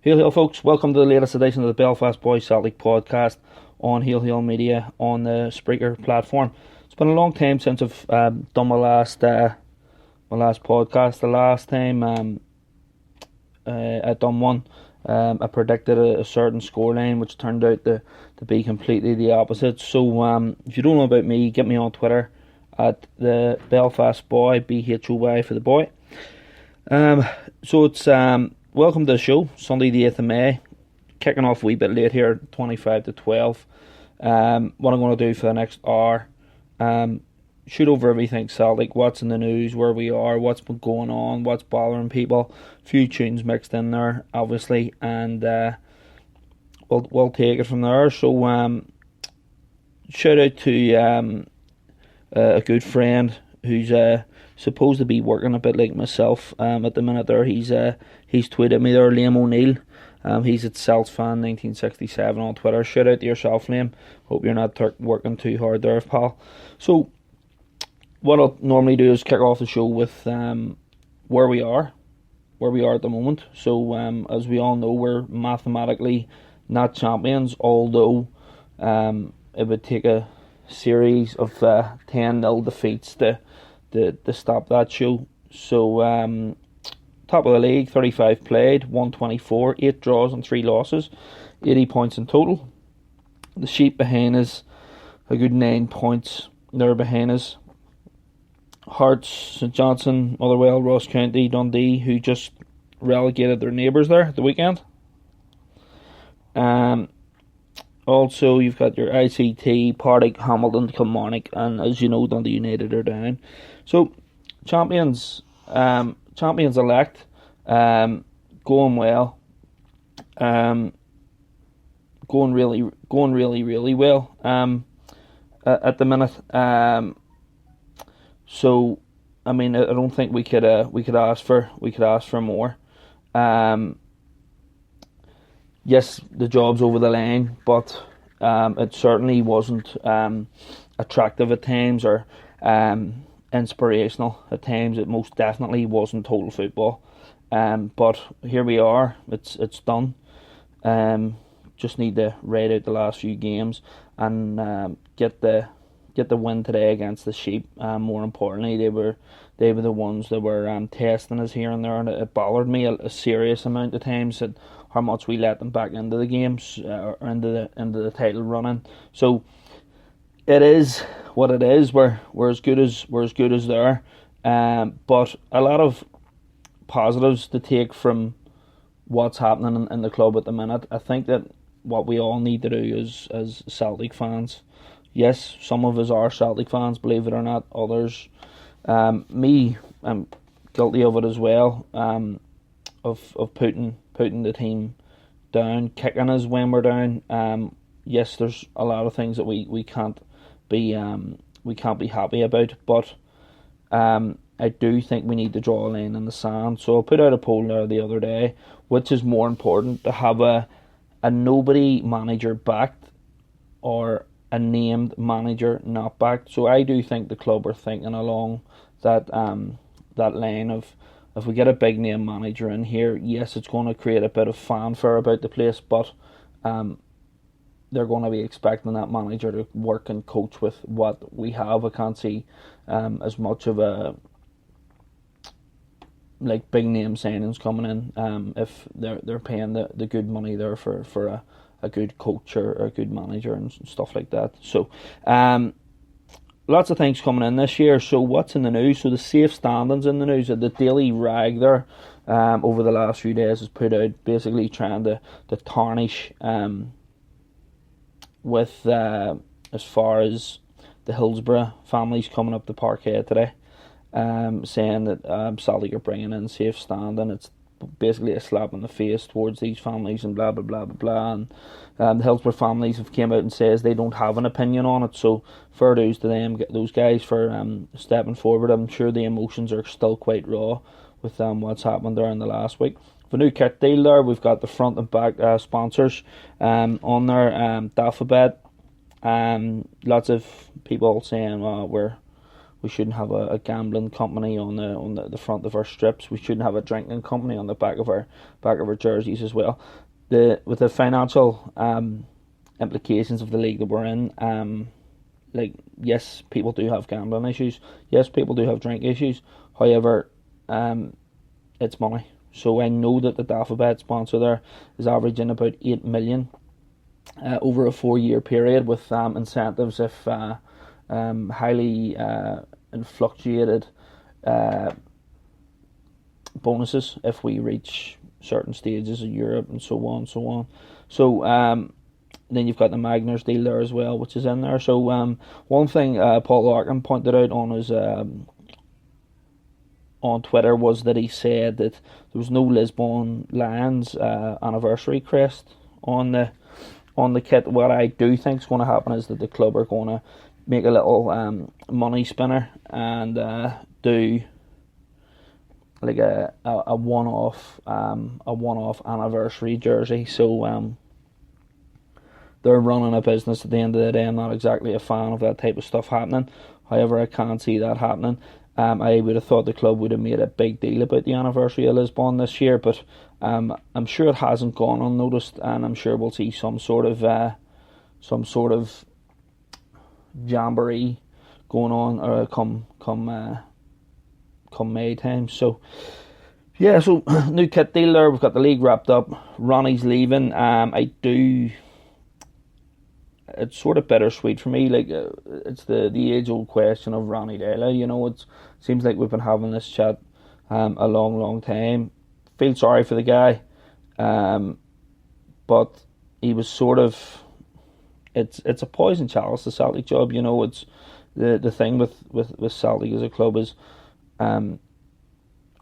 Hail, hail, folks. Welcome to the latest edition of the Belfast Bhoy Celtic podcast on Hail, Hail Media on the Spreaker platform. It's been a long time since I've done my last podcast. The last time I done one, I predicted a certain scoreline, which turned out to be completely the opposite. So if you don't know about me, get me on Twitter at the Belfast Boy, BHOY for the boy. So it's welcome to the show, Sunday the 8th of May. Kicking off a wee bit late here, 25 to 12. What I'm going to do for the next hour, shoot over everything Celtic, what's in the news, where we are, what's been going on, what's bothering people. A few tunes mixed in there, obviously, and we'll take it from there. So shout out to a good friend who's supposed to be working a bit like myself at the minute there. He's tweeted me there, Liam O'Neill. He's at Celtsfan1967 on Twitter. Shout out to yourself, Liam. Hope you're not working too hard there, pal. So what I'll normally do is kick off the show with where we are at the moment. So as we all know, we're mathematically not champions, although it would take a series of 10-0 defeats to stop that show. So top of the league, 35 played, 124, 8 draws and 3 losses, 80 points in total. The sheep behind us, a good 9 points. They're behind us. Hearts, St Johnstone, Motherwell, Ross County, Dundee, who just relegated their neighbours there at the weekend. Also, you've got your ICT, Partick, Hamilton, Kilmarnock, and as you know, Dundee United are down. So, champions elect, going well, going really well at the minute. So, I mean, I don't think we could ask for more. Yes, the job's over the line, but it certainly wasn't attractive at times or inspirational at times. It most definitely wasn't total football. But here we are. It's done. Just need to ride out the last few games and get the win today against the sheep. More importantly, they were the ones that were testing us here and there, and it bothered me a serious amount of times that how much we let them back into the games or into the title running. So it is what it is. We're as good as there. But a lot of positives to take from what's happening in the club at the minute. I think that what we all need to do as Celtic fans. Yes, some of us are Celtic fans, believe it or not. Others, me, I'm guilty of it as well. Of putting the team down, kicking us when we're down. Yes, there's a lot of things that we can't be happy about, but I do think we need to draw a line in the sand. So I put out a poll there the other day, which is more important, to have a nobody manager backed or a named manager not backed. So I do think the club are thinking along that line of, if we get a big name manager in here, yes, it's going to create a bit of fanfare about the place, but they're going to be expecting that manager to work and coach with what we have. I can't see as much of a big name signings coming in if they're paying the good money there for a good coach or a good manager and stuff like that. So lots of things coming in this year. So what's in the news? So the safe standings in the news. The Daily Rag there over the last few days has put out basically trying to tarnish with as far as the Hillsborough families coming up to Parkhead today, saying that Celtic are bringing in safe standing. It's basically a slap in the face towards these families and blah blah blah blah blah. And the Hillsborough families have came out and says they don't have an opinion on it. So fair dues to them, those guys, for stepping forward. I'm sure the emotions are still quite raw with what's happened there in the last week. The new kit deal there, we've got the front and back sponsors on there. Alphabet. Lots of people saying we're We shouldn't have a gambling company on the front of our strips. We shouldn't have a drinking company on the back of our jerseys as well. With the financial implications of the league that we're in, like, yes, people do have gambling issues. Yes, people do have drink issues. However, it's money. So I know that the Dafabet sponsor there is averaging about 8 million over a 4-year period, with incentives if highly fluctuated bonuses if we reach certain stages of Europe and so on and so on. So then you've got the Magners deal there as well, which is in there. So one thing Paul Larkin pointed out on his on Twitter was that he said that there was no Lisbon Lions anniversary crest on the kit. What I do think is going to happen is that the club are going to make a little money spinner and do like a one-off anniversary jersey. So they're running a business at the end of the day. I'm not exactly a fan of that type of stuff happening. However, I can't see that happening. I would have thought the club would have made a big deal about the anniversary of Lisbon this year, but I'm sure it hasn't gone unnoticed, and I'm sure we'll see some sort of jamboree going on come May time. So yeah, so new kit deal there. We've got the league wrapped up. Ronnie's leaving. It's sort of bittersweet for me. Like it's the age old question of Ronnie Dela. You know, it seems like we've been having this chat a long time. Feel sorry for the guy, but he was sort of. It's a poison chalice, the Celtic job. You know, it's the thing with Celtic as a club is,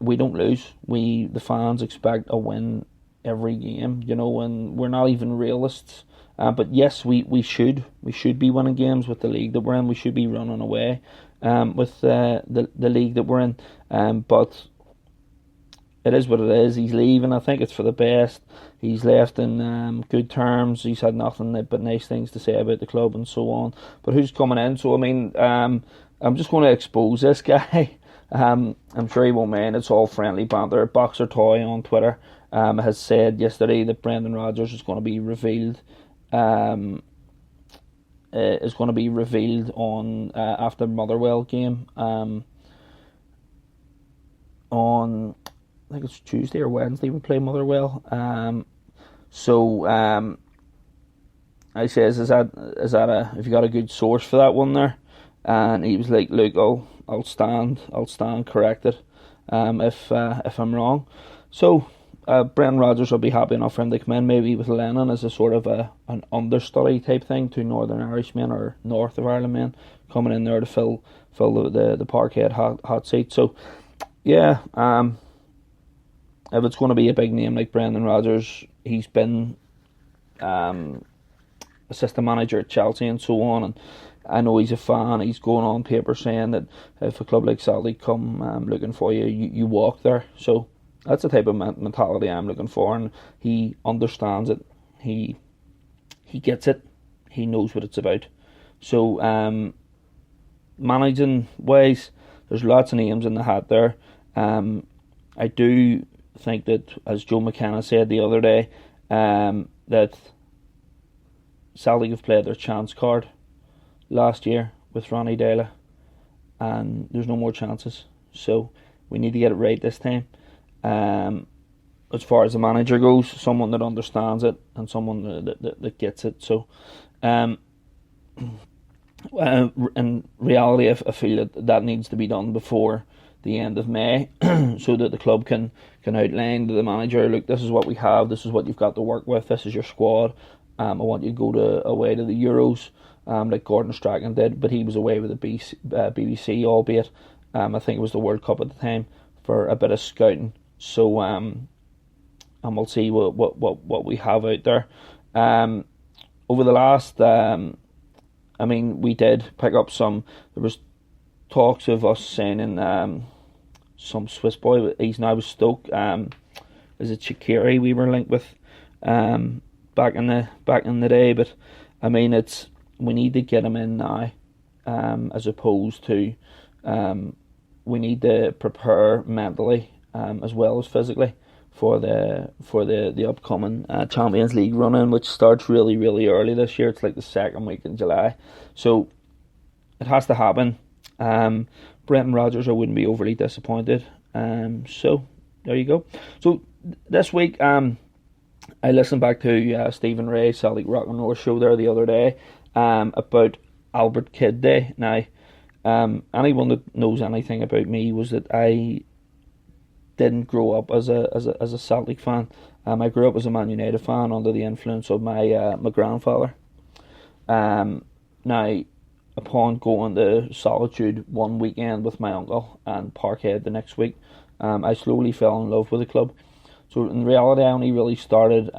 we don't lose. The fans expect a win every game. You know, and we're not even realists. But yes, we should be winning games with the league that we're in. We should be running away with the league that we're in. But it is what it is. He's leaving. I think it's for the best. He's left in good terms. He's had nothing but nice things to say about the club and so on. But who's coming in? So I mean, I'm just going to expose this guy. I'm sure he won't mind. It's all friendly banter. Boxer Toy on Twitter has said yesterday that Brendan Rodgers is going to be revealed. Is going to be revealed on after Motherwell game on, I think it's Tuesday or Wednesday we play Motherwell. So I says, is that have you got a good source for that one there? And he was like, look, I'll stand corrected if I'm wrong. So Brendan Rodgers will be happy enough for him to come in, maybe with Lennon as a sort of an understudy type thing, to Northern Irishmen or North of Ireland men coming in there to fill the Parkhead hot seat. So yeah, if it's going to be a big name like Brendan Rodgers, he's been assistant manager at Chelsea and so on, and I know he's a fan. He's going on paper saying that if a club like Celtic come looking for you, you walk there. So that's the type of mentality I'm looking for, and he understands it. He gets it. He knows what it's about. So managing wise, there's lots of names in the hat there. I do think that, as Joe McKenna said the other day, that Celtic have played their chance card last year with Ronnie Dela, and there's no more chances. So we need to get it right this time. As far as the manager goes, someone that understands it and someone that gets it. So in reality, I feel that needs to be done before the end of May, so that the club can outline to the manager, look, this is what we have, this is what you've got to work with, this is your squad. I want you to go away to the Euros, like Gordon Strachan did, but he was away with the BBC, albeit I think it was the World Cup at the time, for a bit of scouting. So and we'll see what we have out there. Over the last, I mean, we did pick up some. There was talks of us signing some Swiss boy. He's now with Stoke. Is it Shaqiri we were linked with back in the day? But I mean, we need to get him in now, as opposed to We need to prepare mentally as well as physically for the upcoming Champions League run-in, which starts really, really early this year. It's like the second week in July. So it has to happen. Brendan Rodgers, I wouldn't be overly disappointed. So there you go. So this week, I listened back to Stephen Ray's Celtic Rock and Roll show there the other day about Albert Kid Day. Now, anyone that knows anything about me was that I didn't grow up as a Celtic fan. I grew up as a Man United fan under the influence of my grandfather. Now, upon going to Solitude one weekend with my uncle and Parkhead the next week, I slowly fell in love with the club. So in reality, I only really started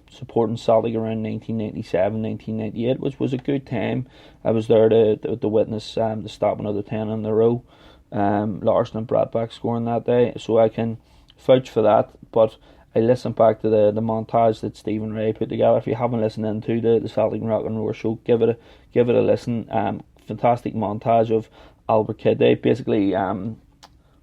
supporting Celtic around 1997, 1998, which was a good time. I was there to witness the stopping of the 10 in a row. Larson and Bradback scoring that day, so I can vouch for that. But I listened back to the montage that Stephen Ray put together. If you haven't listened into the Celtic Rock and Roll show, give it a listen. Fantastic montage of Albert Kid Day. Basically,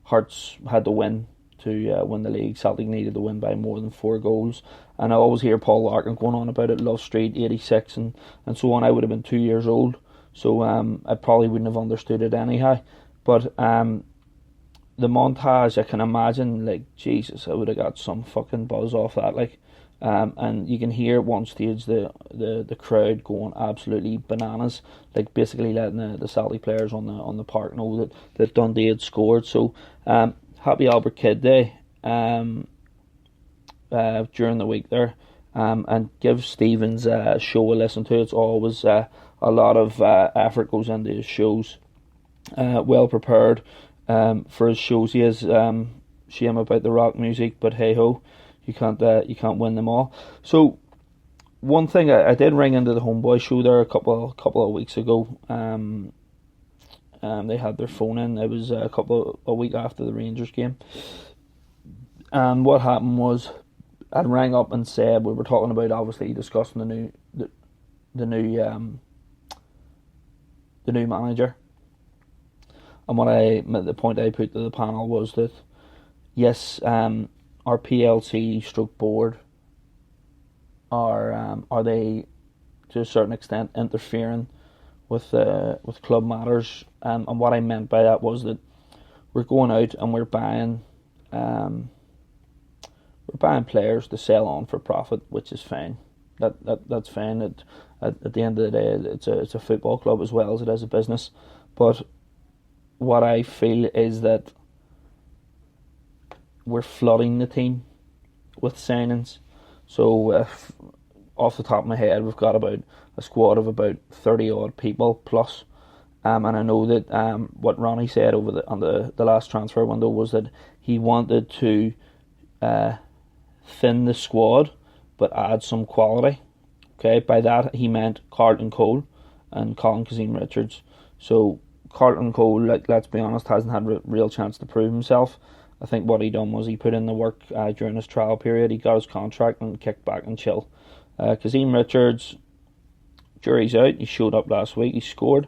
Hearts had to win to win the league. Celtic needed to win by more than 4 goals. And I always hear Paul Larkin going on about it, Love Street 86 and so on. I would have been 2 years old, so I probably wouldn't have understood it anyhow. But the montage, I can imagine, like, Jesus, I would have got some fucking buzz off that, like. And you can hear at one stage the crowd going absolutely bananas, like basically letting the Celtic players on the park know that Dundee had scored. So happy Albert Kid Day during the week there, and give Stephen's show a listen to. It's always a lot of effort goes into his shows. Well prepared for his shows. He has shame about the rock music, but hey ho, you can't win them all. So one thing I did ring into the Homeboy show there a couple of weeks ago. They had their phone in. It was a week after the Rangers game, and what happened was I rang up and said we were talking about obviously discussing the new manager. And the point I put to the panel was that yes, our PLC stroke board are they to a certain extent interfering with club matters, and what I meant by that was that we're going out and we're buying players to sell on for profit, which is fine. That's fine. At the end of the day, it's a football club as well as it is a business, but what I feel is that we're flooding the team with signings. So off the top of my head, we've got about a squad of about 30 odd people plus. And I know that what Ronnie said on the last transfer window was that he wanted to thin the squad but add some quality. Okay, by that he meant Carlton Cole and Colin Kazim Richards. So Carlton Cole, let's be honest, hasn't had a real chance to prove himself. I think what he done was he put in the work during his trial period. He got his contract and kicked back and chill. Kazim Richards, jury's out. He showed up last week. He scored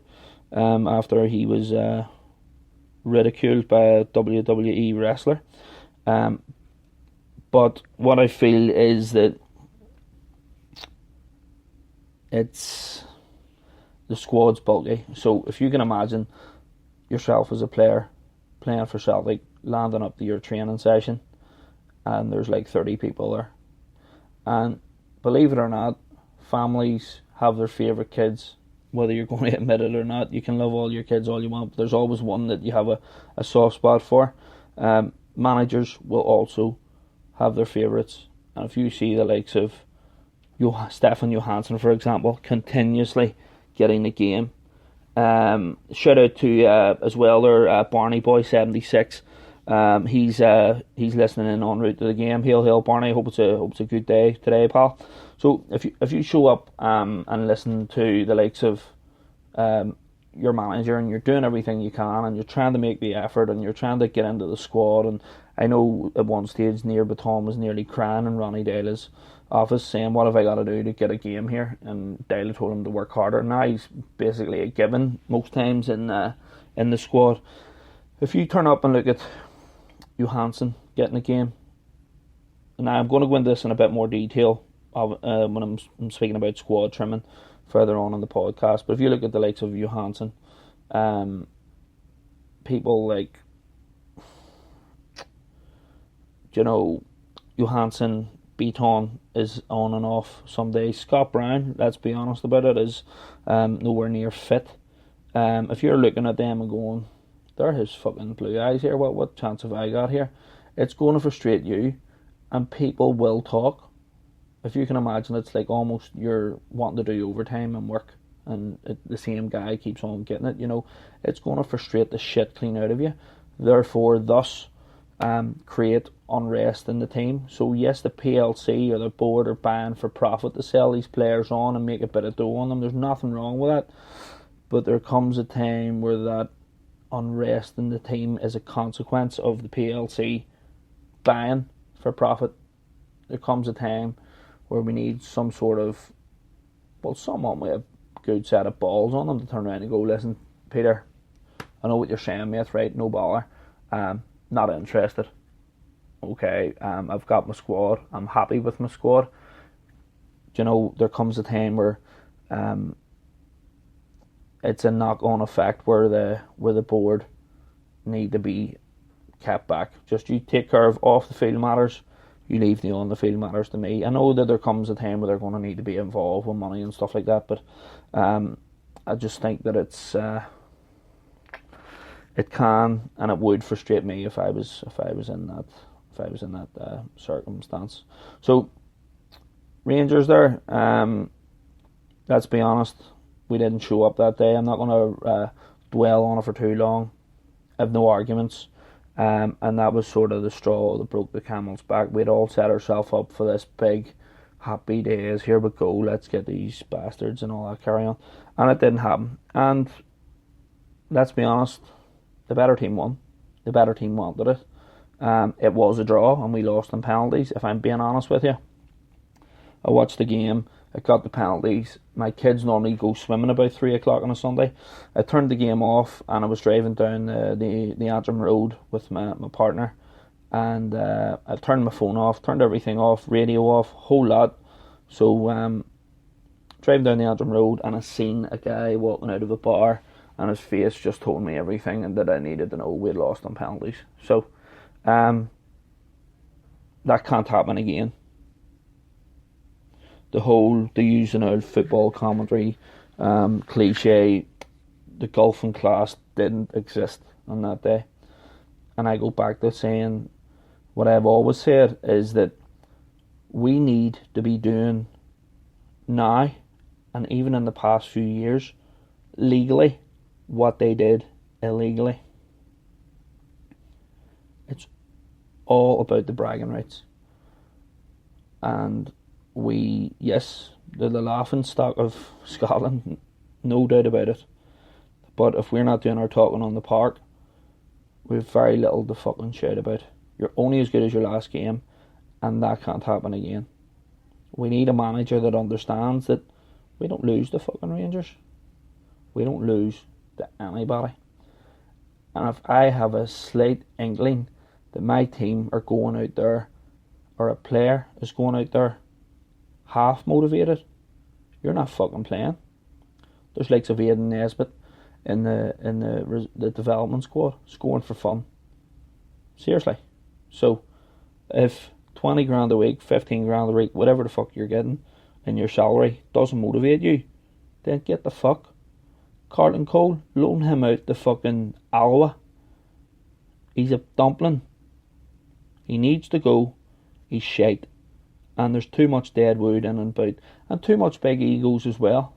after he was ridiculed by a WWE wrestler. But what I feel is that the squad's bulky. So if you can imagine yourself as a player playing for Celtic, landing up to your training session, and there's like 30 people there. And believe it or not, families have their favourite kids, whether you're going to admit it or not. You can love all your kids all you want, but there's always one that you have a soft spot for. Managers will also have their favourites. And if you see the likes of Stefan Johansson, for example, continuously getting the game. Shout out to as well there Barney Boy 76. He's listening in en route to the game. Hail Barney. Hope it's a good day today, pal. So if you show up and listen to the likes of your manager, and you're doing everything you can, and you're trying to make the effort, and you're trying to get into the squad, and I know at one stage Nir Baton was nearly crying in Ronnie Daila's office saying, what have I got to do to get a game here? And Daila told him to work harder. Now he's basically a given most times in the squad. If you turn up and look at Johansson getting a game, and I'm going to go into this in a bit more detail when I'm speaking about squad trimming further on in the podcast, but if you look at the likes of Johansson, people like, Johansson, Beaton is on and off some days. Scott Brown, let's be honest about it, is nowhere near fit. If you're looking at them and going, they're his fucking blue eyes here, what chance have I got here? It's going to frustrate you, and people will talk. If you can imagine, it's like almost you're wanting to do overtime and work, and the same guy keeps on getting it. It's going to frustrate the shit clean out of you. Therefore, thus, create unrest in the team. So yes, the PLC or the board are buying for profit to sell these players on and make a bit of dough on them. There's nothing wrong with that. But there comes a time where that unrest in the team is a consequence of the PLC buying for profit. There comes a time where we need some sort of, someone with a good set of balls on them to turn around and go, listen, Peter, I know what you're saying, mate, right? No bother. Not interested. Okay, I've got my squad. I'm happy with my squad. There comes a time where it's a knock-on effect where the board need to be kept back. Just you take care of off the field matters. You leave the on the field matters to me. I know that there comes a time where they're going to need to be involved with money and stuff like that, but I just think that it can and it would frustrate me if I was in that circumstance. So Rangers there, let's be honest, we didn't show up that day. I'm not going to dwell on it for too long. I have no arguments. And that was sort of the straw that broke the camel's back. We'd all set ourselves up for this big happy days. Here we go, let's get these bastards and all that carry on. And it didn't happen. And let's be honest, the better team won. The better team wanted it. It was a draw and we lost in penalties, if I'm being honest with you. I watched the game, I got the penalties. My kids normally go swimming about 3 o'clock on a Sunday. I turned the game off and I was driving down the Antrim Road with my partner, and I turned my phone off, turned everything off, radio off, whole lot. So driving down the Antrim Road and I seen a guy walking out of a bar and his face just told me everything and that I needed to know. We'd lost on penalties. So that can't happen again. The use an old football commentary cliche, the golfing class didn't exist on that day. And I go back to saying what I've always said is that we need to be doing now, and even in the past few years, legally, what they did illegally. It's all about the bragging rights. And they're the laughing stock of Scotland, no doubt about it. But if we're not doing our talking on the park, we've very little to fucking shout about. You're only as good as your last game, and that can't happen again. We need a manager that understands that we don't lose to fucking Rangers. We don't lose to anybody. And if I have a slight inkling that my team are going out there, or a player is going out there half motivated, you're not fucking playing. There's likes of Aidan Nesbitt in the development squad scoring for fun. Seriously. So if 20 grand a week, 15 grand a week, whatever the fuck you're getting in your salary doesn't motivate you, then get the fuck. Carlton Cole, loan him out to fucking Alloa. He's a dumpling. He needs to go. He's shite. And there's too much dead wood in and about. And too much big egos as well.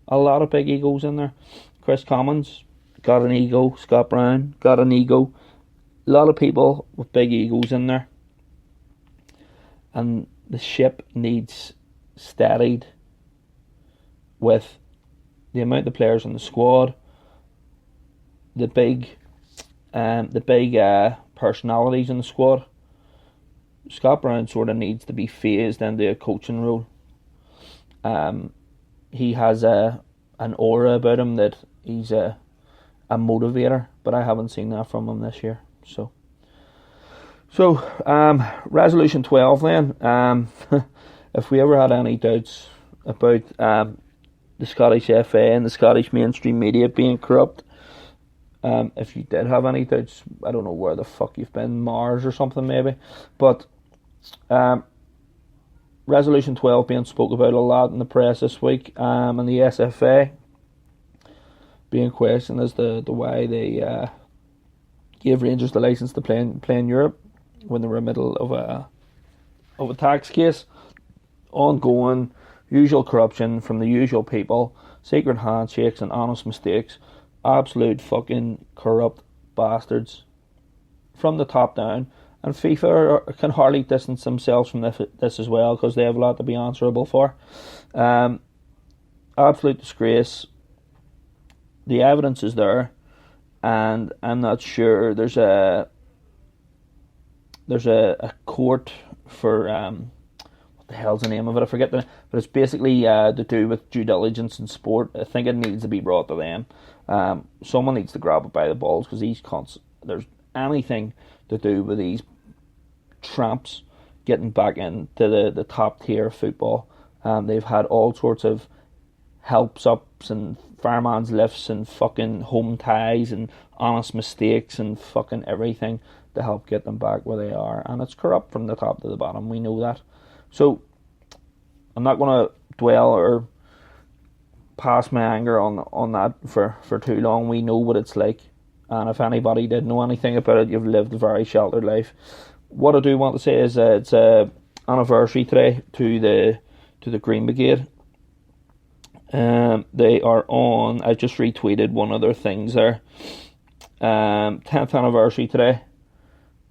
A lot of big egos in there. Chris Commons got an ego. Scott Brown got an ego. A lot of people with big egos in there. And the ship needs steadied with the amount of players in the squad, the big personalities in the squad. Scott Brown sort of needs to be phased into a coaching role. He has an aura about him that he's a a motivator, but I haven't seen that from him this year. So resolution 12 then. If we ever had any doubts about the Scottish FA and the Scottish mainstream media being corrupt, if you did have any doubts, I don't know where the fuck you've been, Mars or something maybe, but resolution 12 being spoke about a lot in the press this week, and the SFA being questioned as the why they gave Rangers the licence to play in Europe when they were in the middle of a tax case. Ongoing, usual corruption from the usual people, secret handshakes and honest mistakes, absolute fucking corrupt bastards from the top down. And FIFA can hardly distance themselves from this as well, because they have a lot to be answerable for. Absolute disgrace. The evidence is there, and I'm not sure there's a court for what the hell's the name of it? I forget but it's basically to do with due diligence in sport. I think it needs to be brought to them. Someone needs to grab it by the balls, because these cunts, there's anything to do with these tramps getting back into the top tier of football. They've had all sorts of helps-ups and fireman's lifts and fucking home ties and honest mistakes and fucking everything to help get them back where they are, and it's corrupt from the top to the bottom. We know that. So I'm not going to dwell or pass my anger on that for too long. We know what it's like, and if anybody did know anything about it, you've lived a very sheltered life. What I do want to say is it's a anniversary today to the Green Brigade. They are on. I just retweeted one of their things there. 10th anniversary today.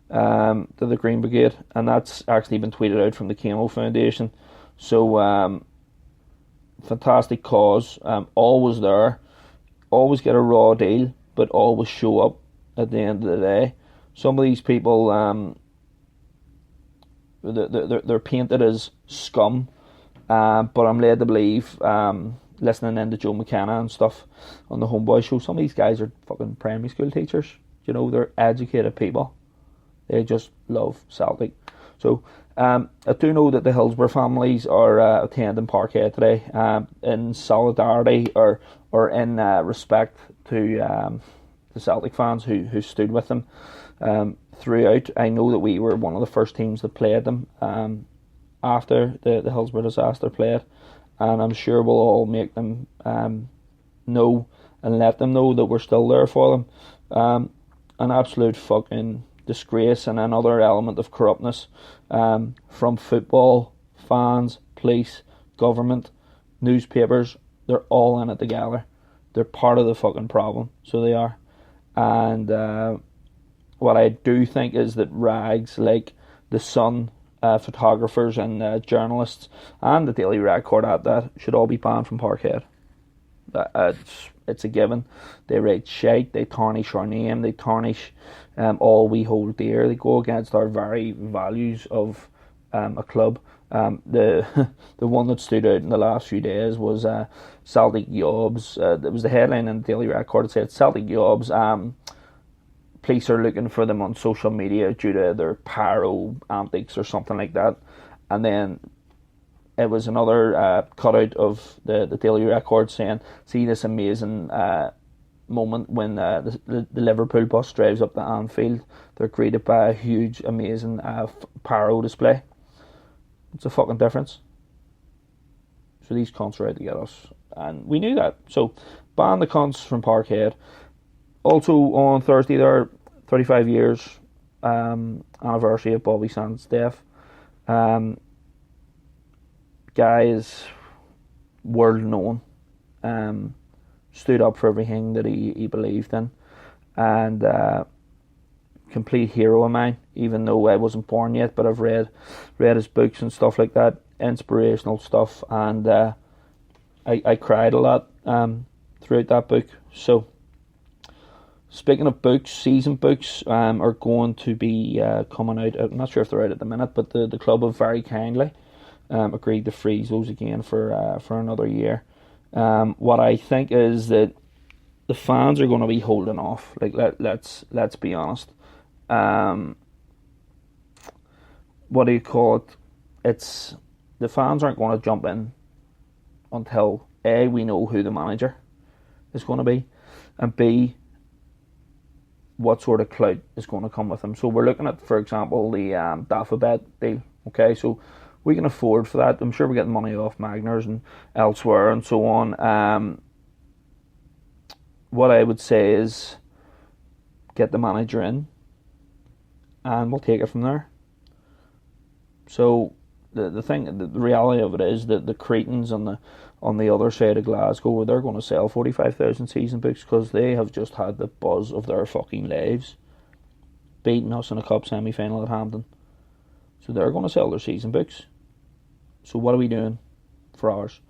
To the Green Brigade, and that's actually been tweeted out from the Camo Foundation. So fantastic cause. Always there. Always get a raw deal, but always show up at the end of the day. Some of these people, they're painted as scum, but I'm led to believe, listening in to Joe McKenna and stuff on the Homeboy show, some of these guys are fucking primary school teachers. You know, they're educated people. They just love Celtic. So I do know that the Hillsborough families are attending Parkhead today, in solidarity or in respect to the Celtic fans who stood with them throughout. I know that we were one of the first teams that played them after the Hillsborough disaster played, and I'm sure we'll all make them know and let them know that we're still there for them. An absolute fucking disgrace and another element of corruptness from football, fans, police, government, newspapers. They're all in it together. They're part of the fucking problem, so they are. And what I do think is that rags like the Sun, photographers and journalists, and the Daily Record at that, should all be banned from Parkhead. It's a given. They write shite, they tarnish our name, they tarnish all we hold dear. They go against our very values of a club. The one that stood out in the last few days was Celtic Yobs. It was the headline in the Daily Record. It said Celtic Yobs, police are looking for them on social media due to their pyro antics or something like that. And then it was another cutout of the Daily Record saying, see this amazing moment when the Liverpool bus drives up to Anfield. They're greeted by a huge, amazing pyro display. It's a fucking difference. So these cunts are out to get us. And we knew that. So ban the cunts from Parkhead. Also on Thursday there, 35 years anniversary of Bobby Sands' death. Guy is world known, stood up for everything that he believed in, and complete hero of mine, even though I wasn't born yet, but I've read his books and stuff like that, inspirational stuff, and I cried a lot throughout that book. So speaking of books, season books are going to be coming out. I'm not sure if they're out at the minute, but the club have very kindly agreed to freeze those again for another year. What I think is that the fans are going to be holding off. Like let's be honest. What do you call it? It's the fans aren't going to jump in until A, we know who the manager is going to be, and B, what sort of clout is going to come with him. So we're looking at, for example, the Dafabet deal. Okay, so we can afford for that. I'm sure we're getting money off Magners and elsewhere and so on. What I would say is get the manager in, and we'll take it from there. So the reality of it is that the Cretans on the other side of Glasgow, they're going to sell 45,000 season books because they have just had the buzz of their fucking lives, beating us in a cup semi-final at Hampden. So they're going to sell their season books. So what are we doing for ours?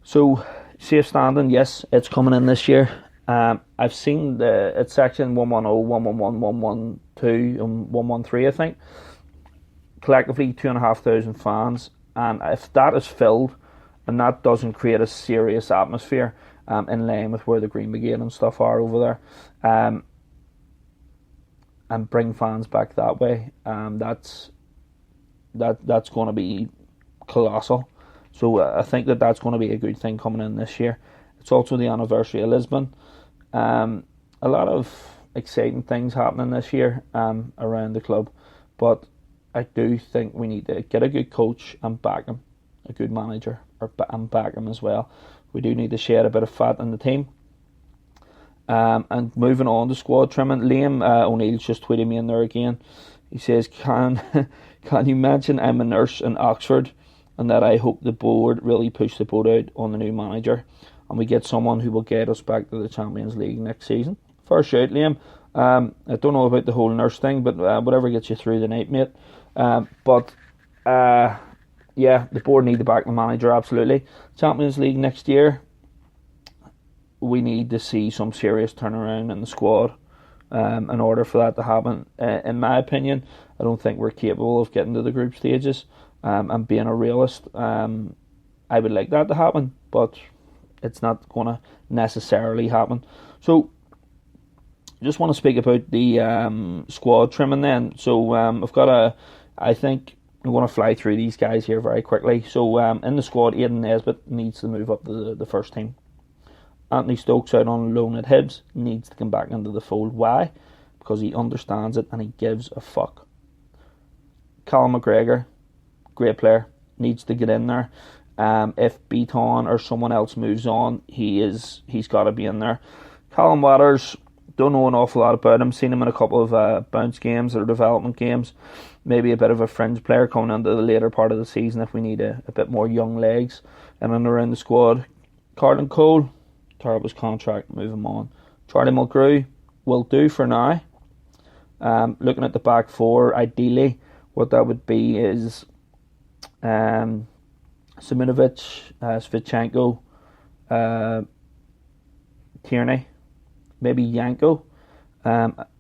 So safe standing, yes, it's coming in this year. I've seen it's section 110, 111, 112 and 113, I think. Collectively 2,500 fans, and if that is filled and that doesn't create a serious atmosphere in line with where the Green Brigade and stuff are over there, and bring fans back that way, that's going to be colossal. So I think that's going to be a good thing coming in this year. It's also the anniversary of Lisbon. A lot of exciting things happening this year around the club, but I do think we need to get a good coach and back him, a good manager and back him as well. We do need to shed a bit of fat in the team. And moving on to squad trimming, Liam O'Neill's just tweeted me in there again. He says, can you mention I'm a nurse in Oxford and that I hope the board really push the boat out on the new manager and we get someone who will get us back to the Champions League next season. First shout, Liam. I don't know about the whole nurse thing, but whatever gets you through the night, mate. Yeah, the board need to back the manager, absolutely. Champions League next year, we need to see some serious turnaround in the squad in order for that to happen. In my opinion, I don't think we're capable of getting to the group stages. And being a realist, I would like that to happen, but it's not going to necessarily happen. So, I just want to speak about the squad trimming then. So, I think I'm going to fly through these guys here very quickly. So, in the squad, Aidan Nesbitt needs to move up to the first team. Anthony Stokes out on loan at Hibs needs to come back into the fold. Why? Because he understands it and he gives a fuck. Callum McGregor, great player, needs to get in there. If Beaton or someone else moves on, he's got to be in there. Callum Waters, don't know an awful lot about him. Seen him in a couple of bounce games or development games. Maybe a bit of a fringe player coming into the later part of the season if we need a bit more young legs in and around the squad. Carlton Cole, terrible contract, move him on. Charlie Mulgrew will do for now. Looking at the back four, ideally, what that would be is Simunovic, Svichenko, Tierney, maybe Yanko.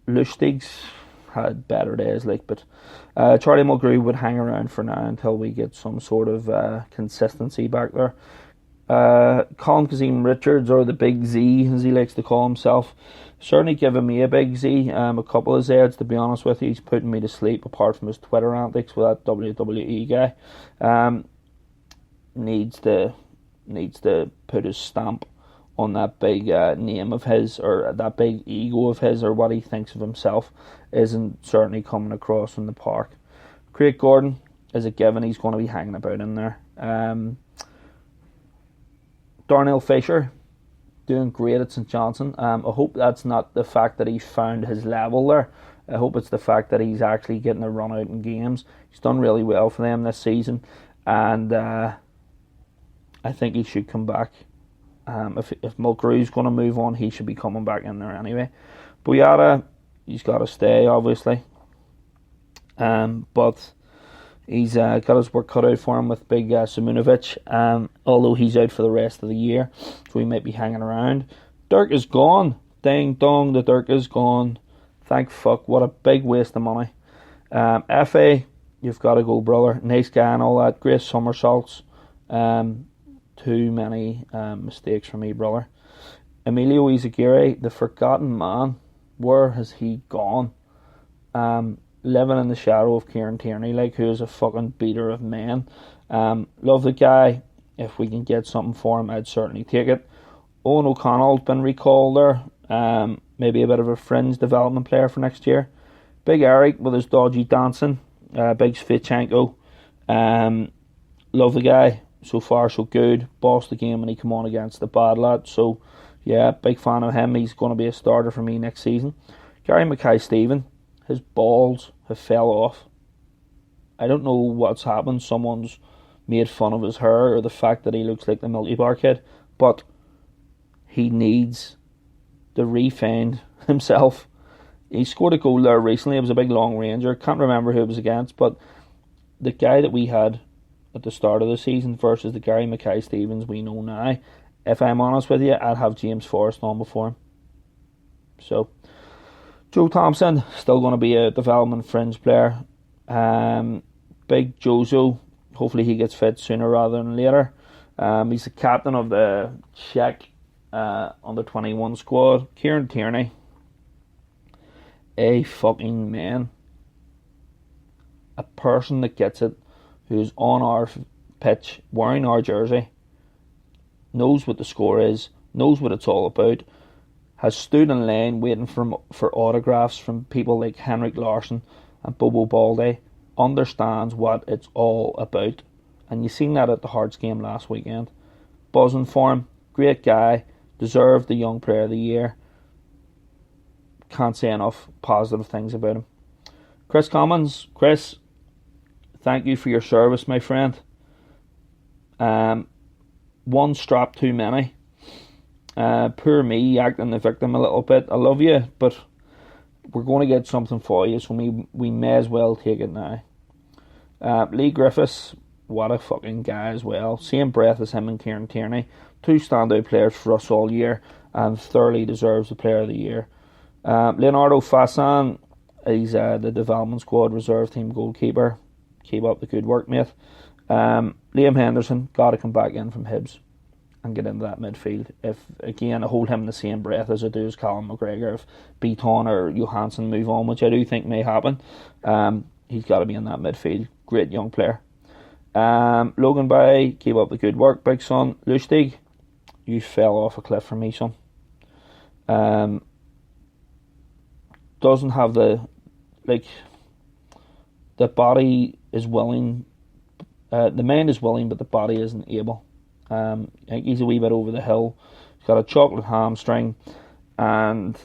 Lustig's had better days, but Charlie Mulgrew would hang around for now until we get some sort of consistency back there. Colin Kazim Richards, or the Big Z as he likes to call himself, certainly giving me a big Z, a couple of Zs to be honest with you. He's putting me to sleep apart from his Twitter antics with that WWE guy. Needs to put his stamp on that big name of his, or that big ego of his, or what he thinks of himself isn't certainly coming across from the park. Craig Gordon is a given, he's going to be hanging about in there. Darnell Fisher, doing great at St Johnson. I hope that's not the fact that he's found his level there. I hope it's the fact that he's actually getting a run out in games. He's done really well for them this season, and I think he should come back. If Mulgrew's going to move on, he should be coming back in there anyway. Boyata, he's got to stay, obviously. But he's got his work cut out for him with big Simunovic, although he's out for the rest of the year, so he might be hanging around. Dirk is gone. Ding dong, the Dirk is gone. Thank fuck, what a big waste of money. FA, you've got to go, brother. Nice guy and all that. Great somersaults. Too many mistakes for me, brother. Emilio Izaguirre, the forgotten man, where has he gone? Living in the shadow of Kieran Tierney, like, who is a fucking beater of men. Love the guy. If we can get something for him, I'd certainly take it. Owen O'Connell's been recalled there. Maybe a bit of a fringe development player for next year. Big Eric with his dodgy dancing. Big Svitchenko. Love the guy. So far, so good. Bossed the game when he come on against the bad lad. So, yeah, big fan of him. He's going to be a starter for me next season. Gary Mackay-Steven, his balls have fell off. I don't know what's happened. Someone's made fun of his hair or the fact that he looks like the multi-bar kid. But he needs to refine himself. He scored a goal there recently. It was a big long ranger. Can't remember who it was against. But the guy that we had at the start of the season versus the Gary Mackay-Stevens we know now, if I'm honest with you, I'd have James Forrest on before him. So, Joe Thompson, still going to be a development fringe player. Big Jozo, hopefully he gets fit sooner rather than later. He's the captain of the Czech under 21 squad. Kieran Tierney, a fucking man. A person that gets it, who's on our pitch, wearing our jersey, knows what the score is, knows what it's all about, has stood in line waiting for autographs from people like Henrik Larsson and Bobo Balde, understands what it's all about. And you seen that at the Hearts game last weekend. Buzzing for him, great guy, deserved the Young Player of the Year. Can't say enough positive things about him. Chris Commons, Chris, thank you for your service, my friend. One strap too many. Poor me, acting the victim a little bit. I love you, but we're going to get something for you, so we may as well take it now. Lee Griffiths, what a fucking guy as well. Same breath as him and Kieran Tierney. Two standout players for us all year, and thoroughly deserves the Player of the Year. Leonardo Fassan, he's the development squad reserve team goalkeeper. Keep up the good work, mate. Liam Henderson, got to come back in from Hibs and get into that midfield. If, again, I hold him in the same breath as I do as Callum McGregor. If Beaton or Johansson move on, which I do think may happen, he's got to be in that midfield. Great young player. Logan Bay, keep up the good work, big son. Lustig, you fell off a cliff for me, son. Doesn't have the body is willing. The mind is willing, but the body isn't able. I think he's a wee bit over the hill. He's got a chocolate hamstring, and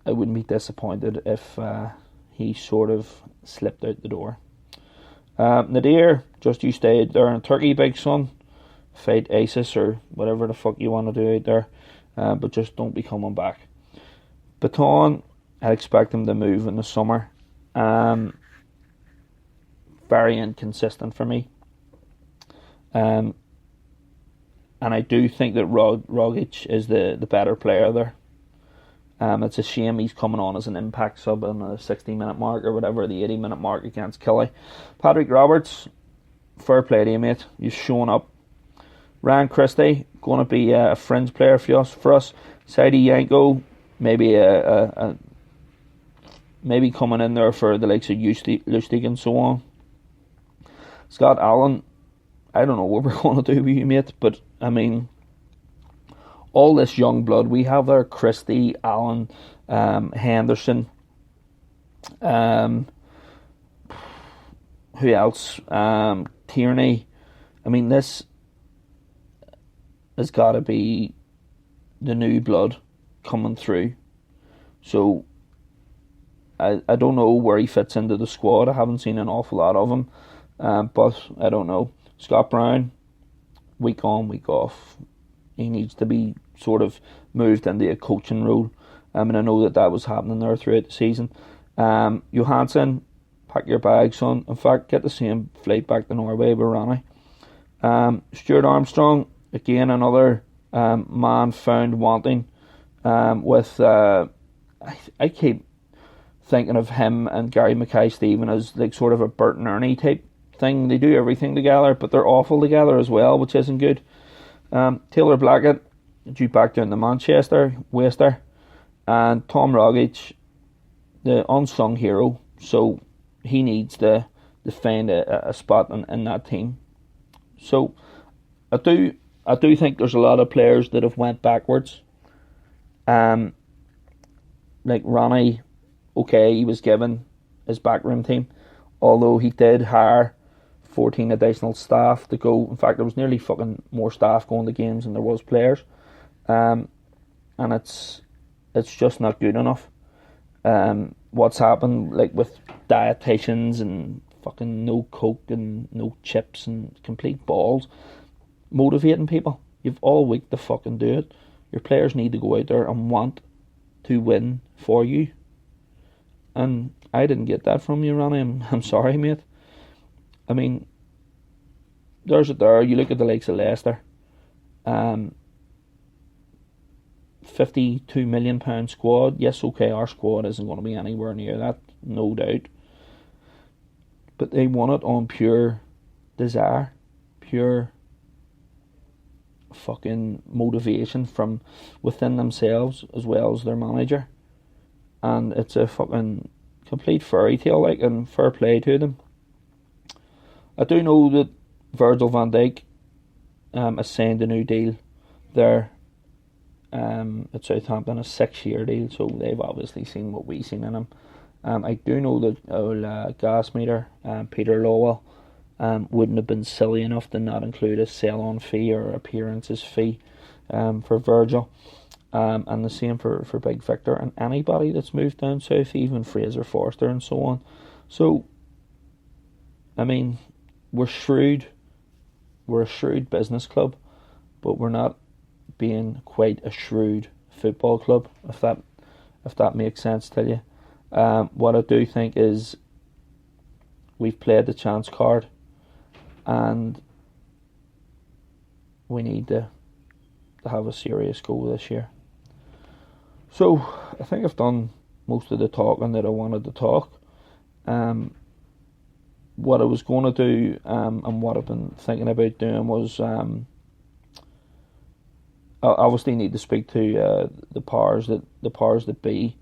I wouldn't be disappointed if he sort of slipped out the door. Nadir, just you stayed there in Turkey, big son. Fight ISIS or whatever the fuck you want to do out there, but just don't be coming back. Baton, I expect him to move in the summer. Very inconsistent for me. And I do think that Rogic is the better player there. It's a shame he's coming on as an impact sub on the 60-minute mark or whatever, the 80-minute mark against Kelly. Patrick Roberts, fair play to you, mate. You've shown up. Ryan Christie, going to be a fringe player for us. Saidi Yanko, maybe maybe coming in there for the likes of Lustig and so on. Scott Allen, I don't know what we're going to do with you, mate, but I mean, all this young blood we have there, Christie, Allen, Henderson, who else? Tierney. I mean, this has got to be the new blood coming through. So I don't know where he fits into the squad. I haven't seen an awful lot of him, but I don't know. Scott Brown, week on, week off. He needs to be sort of moved into a coaching role. And I know that was happening there throughout the season. Johansson, pack your bags, son. In fact, get the same flight back to Norway with Ronnie. Stuart Armstrong, again, another man found wanting. I keep thinking of him and Gary Mackay-Steven as like sort of a Bert and Ernie type thing. They do everything together, but they're awful together as well, which isn't good. Taylor Blackett, due back down to Manchester, Wester, and Tom Rogic, the unsung hero, so he needs to find a spot in that team. So I do think there's a lot of players that have went backwards. Like Ronnie, okay, he was given his backroom team, although he did hire 14 additional staff to go. In fact, there was nearly fucking more staff going to games than there was players, and it's just not good enough. What's happened, like with dietitians and fucking no coke and no chips and complete balls, motivating people. You've all week to fucking do it. Your players need to go out there and want to win for you. And I didn't get that from you, Ronnie. I'm sorry, mate. I mean, there's it there. You look at the likes of Leicester. £52 million squad. Yes, okay, our squad isn't going to be anywhere near that, no doubt. But they won it on pure desire, pure fucking motivation from within themselves as well as their manager. And it's a fucking complete fairy tale, like, and fair play to them. I do know that Virgil van Dijk has signed a new deal there at Southampton, a 6-year deal, so they've obviously seen what we've seen in him. I do know that our gas meter, Peter Lowell, wouldn't have been silly enough to not include a sell-on fee or appearances fee for Virgil. And the same for Big Victor and anybody that's moved down south, even Fraser Forster and so on. So, I mean, we're shrewd. We're a shrewd business club, but we're not being quite a shrewd football club, if that makes sense to you. What I do think is we've played the chance card, and we need to have a serious go this year. So I think I've done most of the talking that I wanted to talk. What I was going to do and what I've been thinking about doing was I obviously need to speak to the powers that be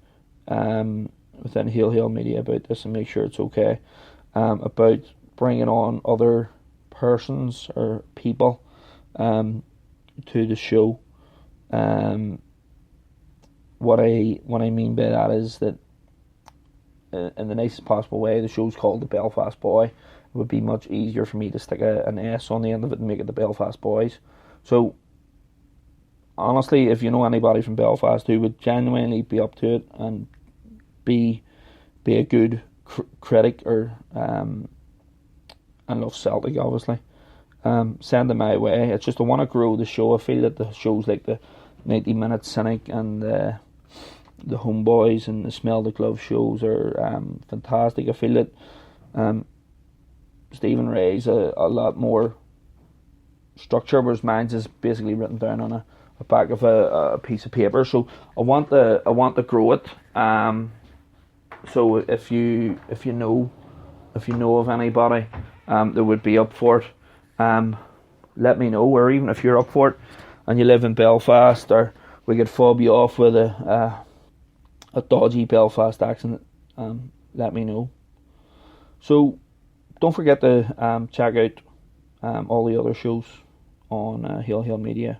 within Hail Media about this and make sure it's okay, about bringing on other persons or people to the show. What I mean by that is that in the nicest possible way, the show's called the Belfast Boy. It would be much easier for me to stick an S on the end of it and make it the Belfast Boys. So honestly, if you know anybody from Belfast who would genuinely be up to it and be a good critic or and love Celtic, obviously, send them my way. It's just I want to grow the show. I feel that the shows like the 90-minute Cynic and the Homeboys and the Smell the Glove shows are fantastic. I feel that Stephen Ray's a lot more structure, whereas mine's is basically written down on a back of a piece of paper. So I want to grow it. So if you know of anybody that would be up for it, let me know. Or even if you're up for it and you live in Belfast, or we could fob you off with a dodgy Belfast accent, let me know. So don't forget to check out all the other shows on Hail Media.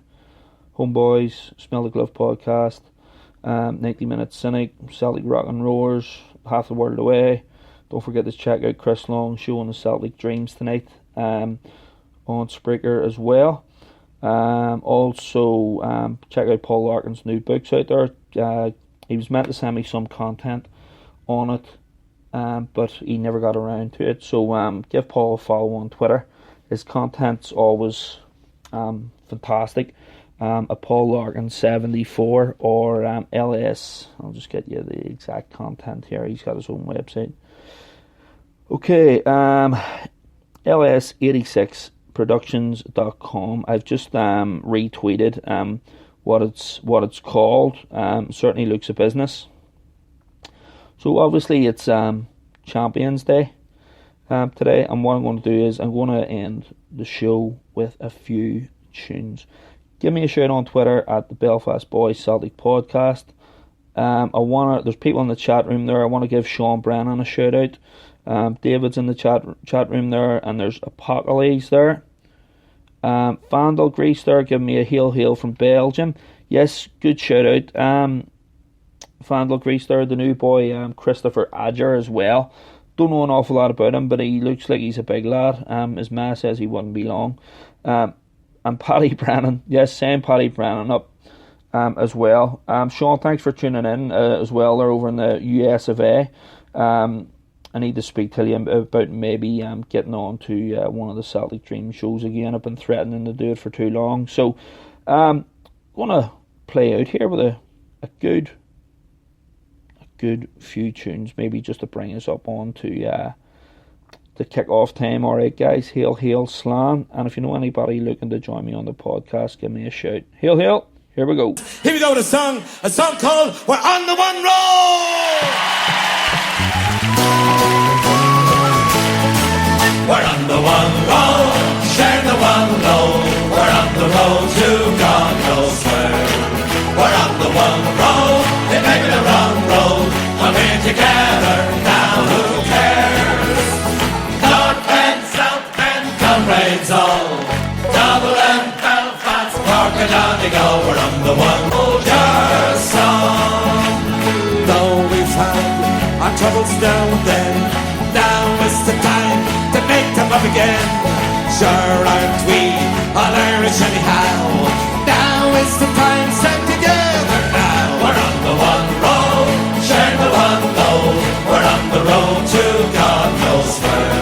Homeboys, Smell the Glove podcast, 90 Minute Cynic, Celtic Rock and Roars, Half the World Away. Don't forget to check out Chris Long's show on the Celtic Dreams tonight on Spreaker as well. Also, check out Paul Larkin's new books out there. He was meant to send me some content on it, but he never got around to it. So give Paul a follow on Twitter. His content's always fantastic. A Paul Larkin 74 or LS. I'll just get you the exact content here. He's got his own website. Okay, LS86productions.com. I've just retweeted what it's called. Certainly looks a business. So obviously it's Champions Day today, and what I'm going to do is I'm going to end the show with a few tunes. give me a shout on Twitter at the Belfast Boys Celtic Podcast. There's people in the chat room there. I want to give Sean Brennan a shout out. David's in the chat room there, and there's Apocalypse there. Vandal Grease there, giving me a hail from Belgium. Yes, good shout out. Vandal Grease there, the new boy, Christopher Adger as well. Don't know an awful lot about him, but he looks like he's a big lad. His ma says he wouldn't be long. And Paddy Brennan, yes, same Paddy Brennan up as well. Sean, thanks for tuning in as well. They're over in the US of A. I need to speak to you about maybe getting on to one of the Celtic Dream shows again. I've been threatening to do it for too long. So I want to play out here with a good few tunes, maybe just to bring us up on to the kick-off time. Alright guys, hail, hail, slan. And if you know anybody looking to join me on the podcast, give me a shout. Hail, hail. Here we go. Here we go with a song called We're on the One Road. We're on the one road, share the one load. We're on the road to God knows where. We're on the one road, it may be the wrong road, but we're together now, who cares? North Bend, South Bend, comrades all, Dublin, Belfast, Cork and Donegal. We're on the one soldier song. Though we've had our troubles now and then, now is the time to make them up again. Sure aren't we all Irish anyhow? Now is the time, stand together now. We're on the one road, share the one load. We're on the road to God knows where.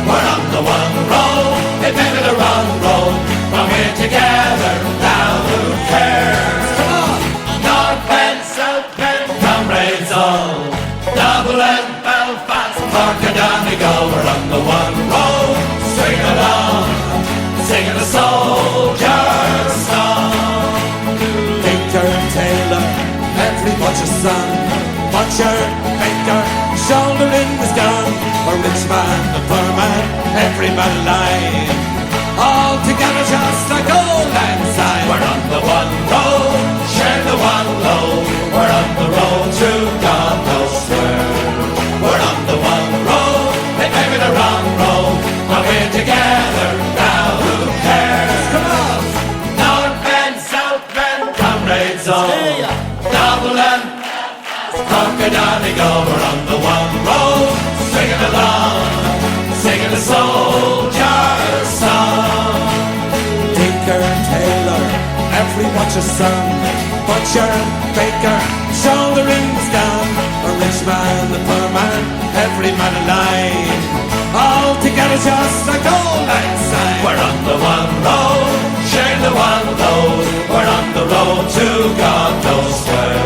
We're on the one road, it may be the wrong road, but we're together now, who cares? Come on! North Bend, South Bend, comrades all, Dublin, Belfast, Cork and Donegal. We're on the one road, swing along, singing a soldier's song. Baker, Taylor, every butcher's son, butcher, baker, shouldering his gun. A rich man, a poor man, every man alive, all together just like old lang syne. We're on the one road, share the one load. We're on the road to God knows where. We're on the one road, it may be the wrong road, but we're together now, who cares? Come on! North Bend, South Bend, comrades all, Dublin, Cork and Donegal. We're on the one road, swinging along, singing the soldier's song. Tinker and Taylor, every butcher's son, butcher, baker, shouldering his gun. A rich man, a poor man, every man alive, all together just like old lang syne. We're on the one road, share the one load. We're on the road to God knows where.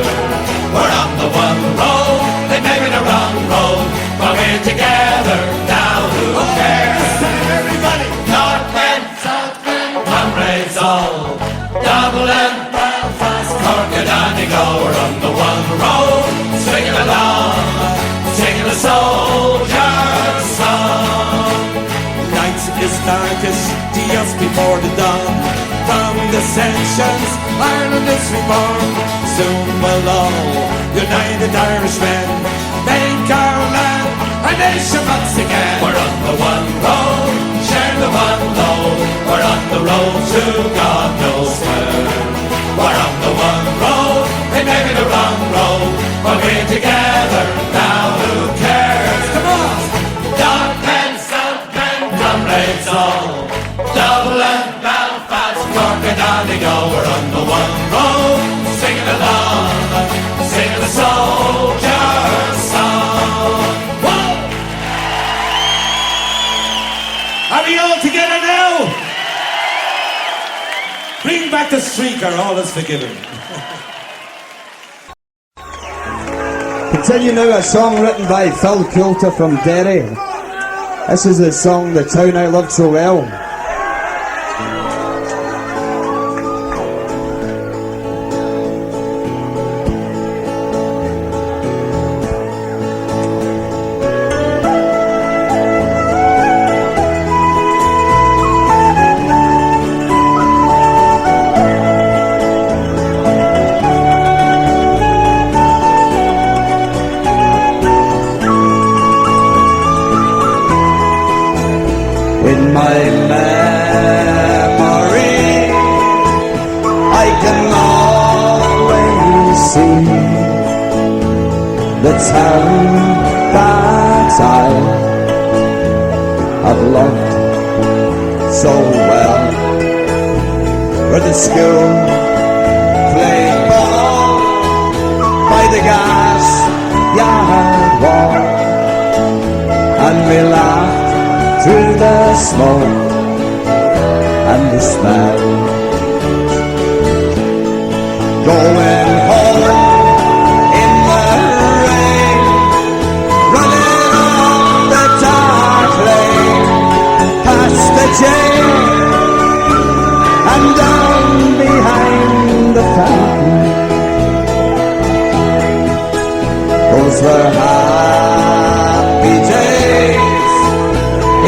We're on the one road, it may be the wrong road, but we're together now, who cares? Everybody! North Bend, South Bend, comrades all, Dublin, Belfast, Cork and Donegal. We're on the one road, swinging along, singing the soldier's song. Night is darkest just before the dawn. From dissensions, Ireland is reborn. Soon we'll all, united Irishmen, make our land a nation once again. We're on the one road, share the one load. We're on the road to God knows where. We're on the one road, it may be the wrong road, but we're together now, who cares? Come on! North Bend, South Bend, comrades all, Dublin, Belfast, Cork and Donegal. We're on the one road, singing along, singing the soldier's song. Whoa! Are we all together now? Bring back the streaker, all is forgiven. Continue now, a song written by Phil Coulter from Derry. This is the song The Town I Loved So Well. my memory, I can always see the town that I have loved so well, where the school played ball by the gas yard wall, and we laughed through the smoke and the smell. Going home in the rain, running on the dark lane, past the jail and down behind the fountain. Those were happy days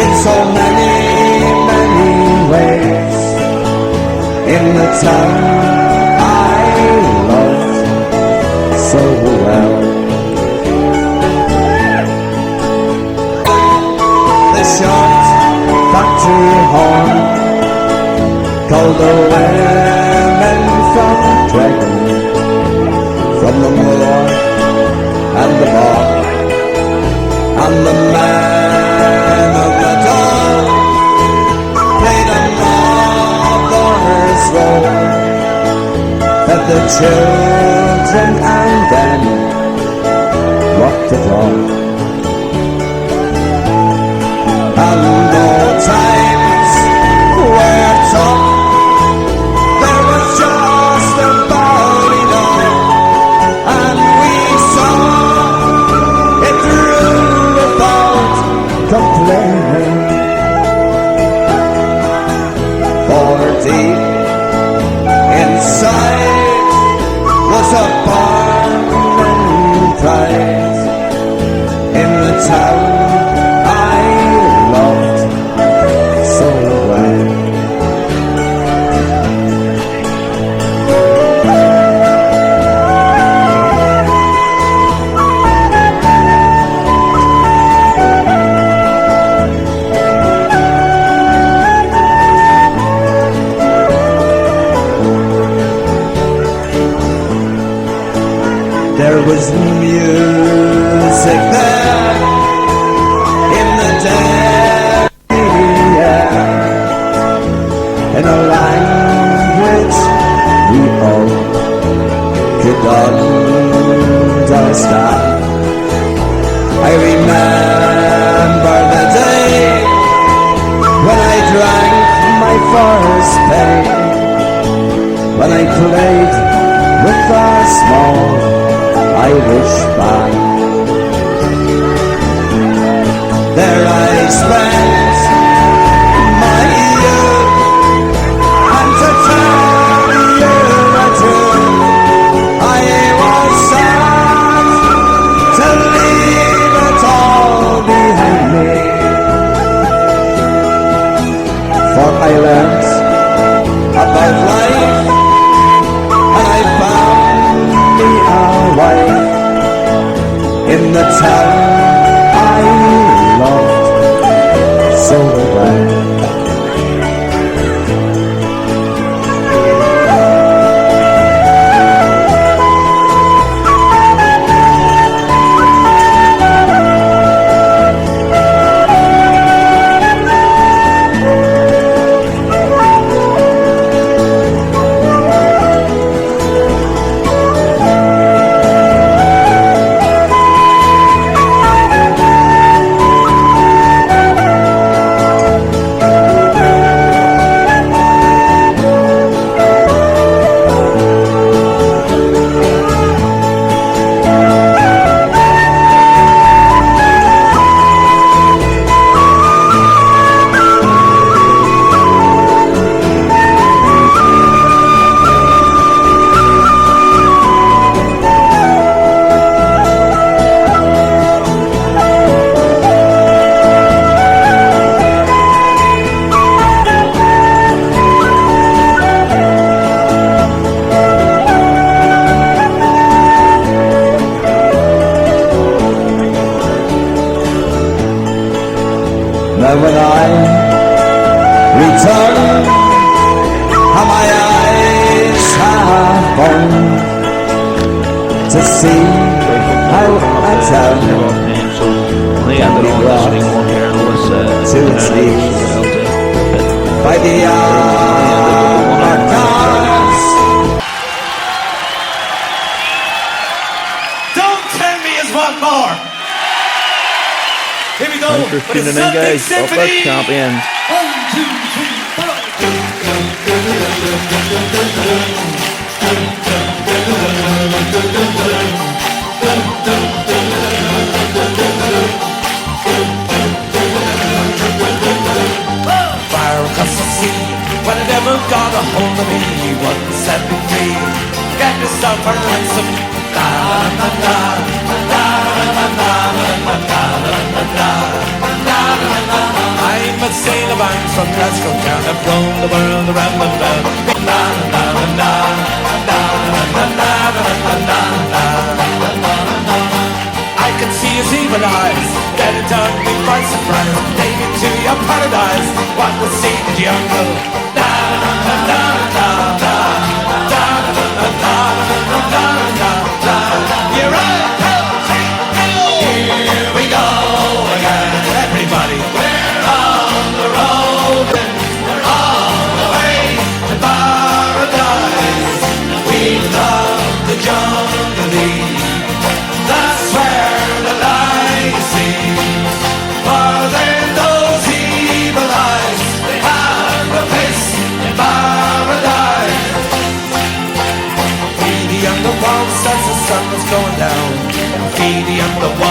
in so many, many ways, in the town I loved so well. The short factory horn called the women from Dragon, from the moor and the bar, and the man of the dawn played a mother's role, fed the children and then locked the door. And though times were tough, there was just about enough, and we saw it through without complaining. For deep inside was a burning pride in the town I loved so well. There was music there in the dead air, in a language we all could understand. I remember the day when I drank my first pain, when I played with a small Irish band. There I spent my youth, and to tell you the truth, I was sad to leave it all behind me. For I learnt about life, and I found me a wife in the town I loved so well. see how a town So they ended on this wee one here, and it was to its knees by the outcasts. Don't tell me it's one more. Here we go. Thanks for tuning in, guys. Belfast champions. 1, 2, 3, 4. Fire across the sea. When it ever got a hold of me, he wouldn't set me free. Get yourself a ransom. Da da da da da da da da. I'm a sailor bound from Glasgow town. I've roamed the world around the world. I can see his evil eyes. Let it on me by surprise. Take me to your paradise. What will see the jungle? You're right. Here we go again. Everybody, we're on the road. We're on the way to paradise. We love the jungle. That's where the light sees. For then those evil eyes, they have a place in paradise. Feedy on the walls as the sun was going down. Feedy on the walls.